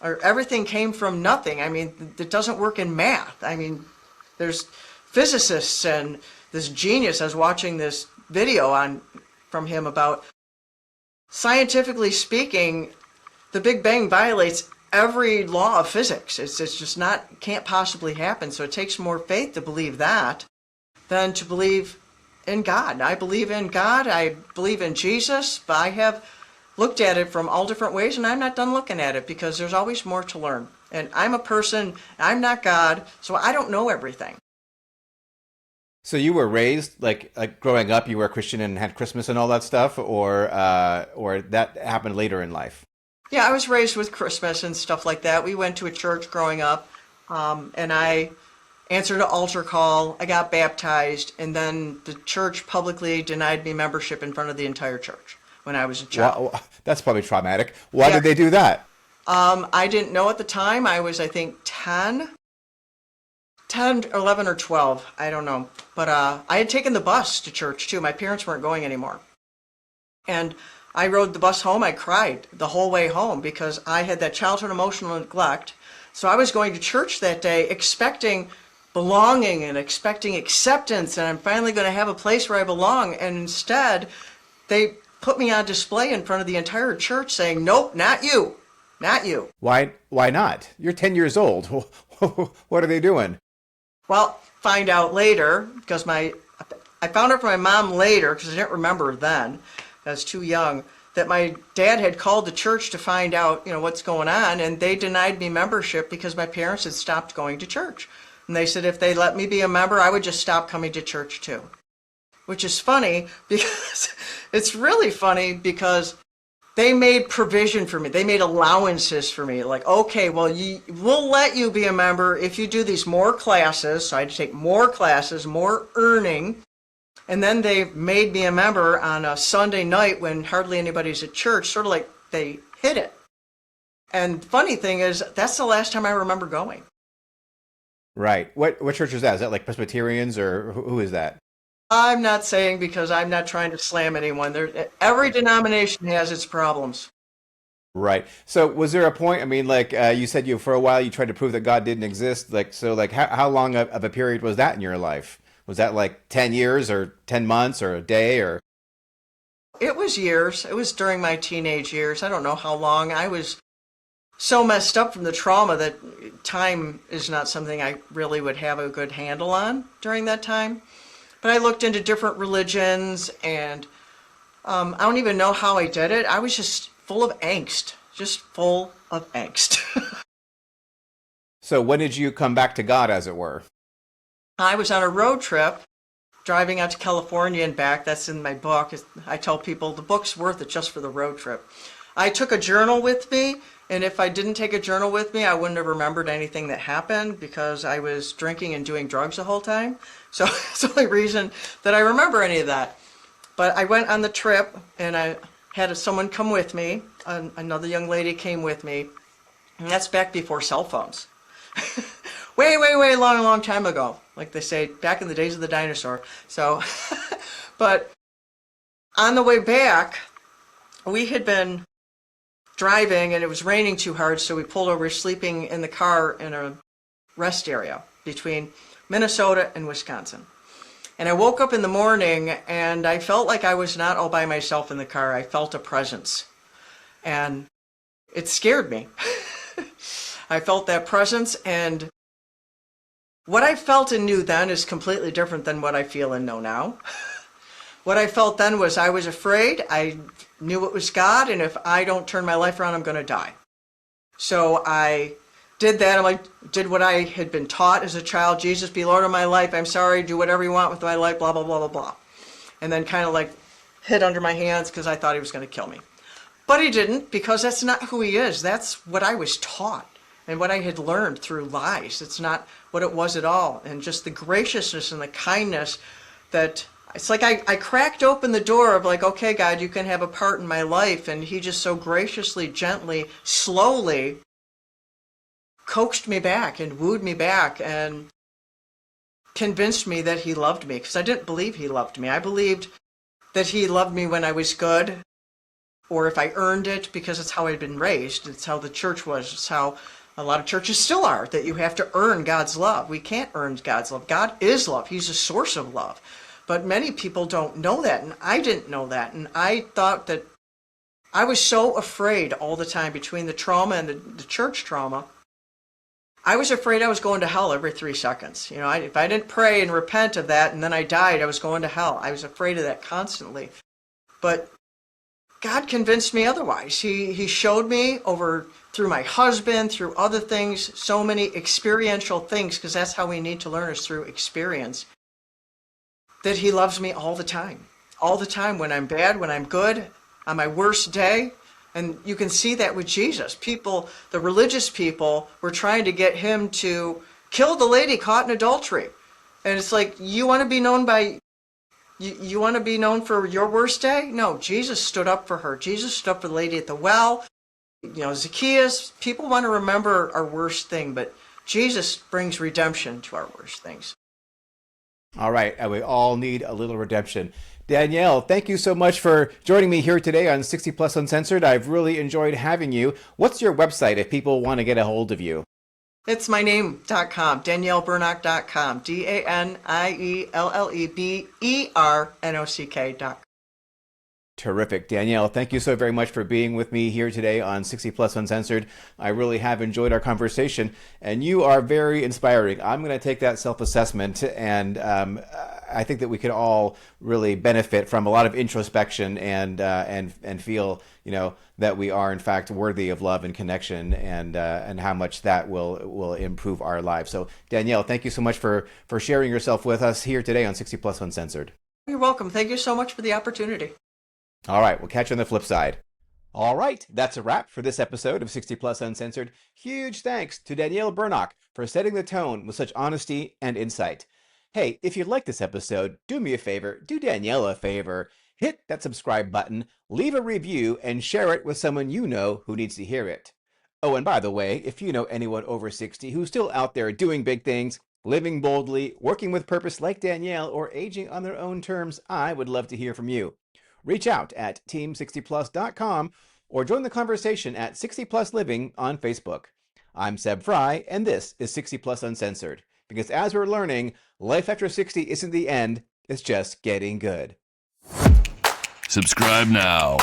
or everything came from nothing. I mean, it doesn't work in math. I mean, there's physicists and this genius. I was watching this video from him about, scientifically speaking, the Big Bang violates every law of physics. It's just not, can't possibly happen. So it takes more faith to believe that than to believe in God. I believe in God. I believe in Jesus, but I have looked at it from all different ways, and I'm not done looking at it because there's always more to learn. And I'm a person, I'm not God, so I don't know everything. So you were raised like growing up, you were a Christian and had Christmas and all that stuff, or that happened later in life? Yeah, I was raised with Christmas and stuff like that. We went to a church growing up, and I answered an altar call. I got baptized, and then the church publicly denied me membership in front of the entire church when I was a child. Wow, that's probably traumatic. Why Yeah. did they do that? I didn't know at the time. I was, I think, 10, 11 or 12. I don't know. But I had taken the bus to church, too. My parents weren't going anymore. And I rode the bus home. I cried the whole way home because I had that childhood emotional neglect. So I was going to church that day expecting belonging and expecting acceptance, and I'm finally going to have a place where I belong. And instead, they put me on display in front of the entire church saying, nope, not you, not you. Why not? You're 10 years old. What are they doing? Well, find out later because I found out from my mom later because I didn't remember then. I was too young. That my dad had called the church to find out, what's going on, and they denied me membership because my parents had stopped going to church. And they said if they let me be a member, I would just stop coming to church too. Which is funny because it's really funny because they made provision for me. They made allowances for me. Like, okay, well, we'll let you be a member if you do these more classes. So I had to take more classes, more earning. And then they made me a member on a Sunday night when hardly anybody's at church, sort of like they hid it. And funny thing is, that's the last time I remember going. Right. What church is that? Is that like Presbyterians or who is that? I'm not saying because I'm not trying to slam anyone. Every denomination has its problems. Right. So was there a point? I mean, like you said, you for a while you tried to prove that God didn't exist. Like so, like how long of a period was that in your life? Was that like 10 years or 10 months or a day or? It was years. It was during my teenage years. I don't know how long. I was so messed up from the trauma that time is not something I really would have a good handle on during that time. But I looked into different religions and I don't even know how I did it. I was just full of angst, just full of angst. So when did you come back to God, as it were? I was on a road trip driving out to California and back. That's in my book. I tell people the book's worth it just for the road trip. I took a journal with me, and if I didn't take a journal with me, I wouldn't have remembered anything that happened because I was drinking and doing drugs the whole time. So it's the only reason that I remember any of that. But I went on the trip, and I had someone come with me. Another young lady came with me, and that's back before cell phones. Way, way, way long, long time ago. Like they say, back in the days of the dinosaur. So, but on the way back, we had been driving and it was raining too hard, so we pulled over sleeping in the car in a rest area between Minnesota and Wisconsin. And I woke up in the morning and I felt like I was not all by myself in the car. I felt a presence. And it scared me. I felt that presence, and what I felt and knew then is completely different than what I feel and know now. What I felt then was I was afraid. I knew it was God, and if I don't turn my life around, I'm going to die. So I did that. Did what I had been taught as a child. Jesus, be Lord of my life. I'm sorry. Do whatever you want with my life. Blah, blah, blah, blah, blah. And then kind of like hid under my hands because I thought he was going to kill me. But he didn't, because that's not who he is. That's what I was taught and what I had learned through lies. It's not what it was at all. And just the graciousness and the kindness that it's like I cracked open the door of like, okay, God, you can have a part in my life. And he just so graciously, gently, slowly coaxed me back and wooed me back and convinced me that he loved me, because I didn't believe he loved me. I believed that he loved me when I was good, or if I earned it, because it's how I'd been raised. It's how the church was. It's how a lot of churches still are, that you have to earn God's love. We can't earn God's love. God is love. He's a source of love. But many people don't know that, and I didn't know that. And I thought that I was so afraid all the time between the trauma and the church trauma. I was afraid I was going to hell every 3 seconds. If I didn't pray and repent of that and then I died, I was going to hell. I was afraid of that constantly. But God convinced me otherwise. He showed me through my husband, through other things, so many experiential things, because that's how we need to learn, is through experience, that he loves me all the time. All the time, when I'm bad, when I'm good, on my worst day. And you can see that with Jesus. People, the religious people, were trying to get him to kill the lady caught in adultery. And it's like, you want to be known by you want to be known for your worst day? No, Jesus stood up for her. Jesus stood up for the lady at the well. Zacchaeus. People want to remember our worst thing, but Jesus brings redemption to our worst things. All right, and we all need a little redemption. Danielle, thank you so much for joining me here today on 60 Plus Uncensored. I've really enjoyed having you. What's your website if people want to get a hold of you? It's my name.com, DanielleBernock.com, DanielleBernock.com. Terrific. Danielle, thank you so very much for being with me here today on 60 Plus Uncensored. I really have enjoyed our conversation, and you are very inspiring. I'm going to take that self-assessment, and I think that we could all really benefit from a lot of introspection and feel, that we are in fact worthy of love and connection, and how much that will improve our lives. So, Danielle, thank you so much for sharing yourself with us here today on 60 Plus Uncensored. You're welcome. Thank you so much for the opportunity. All right, we'll catch you on the flip side. All right, that's a wrap for this episode of 60 Plus Uncensored. Huge thanks to Danielle Bernock for setting the tone with such honesty and insight. Hey, if you like this episode, do me a favor, do Danielle a favor. Hit that subscribe button, leave a review, and share it with someone you know who needs to hear it. Oh, and by the way, if you know anyone over 60 who's still out there doing big things, living boldly, working with purpose like Danielle, or aging on their own terms, I would love to hear from you. Reach out at team60plus.com or join the conversation at 60 Plus Living on Facebook. I'm Seb Fry, and this is 60 Plus Uncensored. Because as we're learning, life after 60 isn't the end, it's just getting good. Subscribe now.